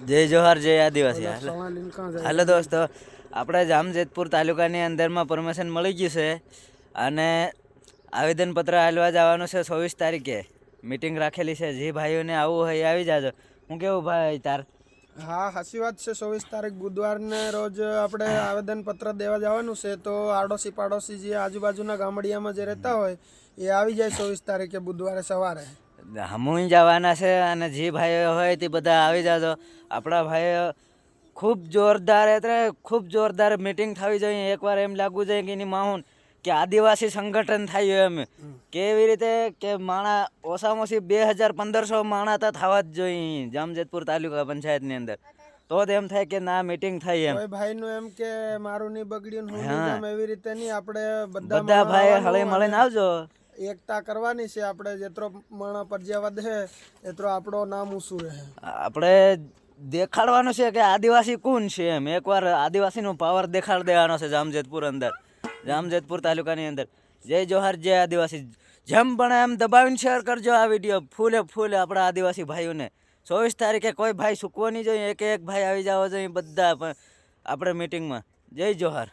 જય જોહાર જય આદિવાસી. હાલો દોસ્તો, આપણે જામજેતપુર તાલુકાની અંદરમાં પરમિશન મળી ગયું છે અને આવેદનપત્ર આલવા જવાનું છે 24 તારીખે. મીટિંગ રાખેલી છે. જે ભાઈઓને આવવું હોય એ આવી જાજો. હું કેવું ભાઈ તાર? હા, સાચી વાત છે. 24 તારીખ બુધવારને રોજ આપણે આવેદનપત્ર દેવા જવાનું છે. તો આડોશી પાડોશી જે આજુબાજુના ગામડિયામાં જે રહેતા હોય એ આવી જાય 24 તારીખે બુધવારે સવારે. હમું જવાના છે અને જે ભાઈઓ હોય તે બધા આવી જાજો. આપણા ભાઈઓ ખૂબ જોરદાર મીટિંગ થવી જોઈએ. એકવાર એમ લાગવું જોઈએ કે એની માહુન કે આદિવાસી સંગઠન થાય એમ. કેવી રીતે કે માણા ઓછામાં ઓછી 2000-1500 માણા તો થવા જ જોઈએ જામજેતપુર તાલુકા પંચાયતની અંદર. તો જ એમ થાય કે ના મીટિંગ થાય એમ. કોઈ ભાઈનું એમ કે મારું નહીં બગડ્યું હું નહીં જામ એવી રીતે નહીં. આપણે બધા ભાઈ હળી મળીને આવજો. એકતા કરવાની છે. આપણે જેટલો માણા પરજ્યાવદ છે એટલો આપણો નામ ઊંચું રહે. આપણે દેખાડવાનું છે કે આદિવાસી કોણ છે એમ. એકવાર આદિવાસીનો પાવર દેખાડી દેવાનો છે જામજેતપુર અંદર, જામજેતપુર તાલુકાની અંદર. જય જોહાર જય આદિવાસી. જેમ પણ એમ દબાવીને શેર કરજો આ વિડીયો. ફૂલે આપણા આદિવાસી ભાઈઓને 24 તારીખે કોઈ ભાઈ ચૂકવો નહીં જોઈએ. એક ભાઈ આવી જવો જોઈએ બધા આપણે મીટિંગમાં. જય જોહાર.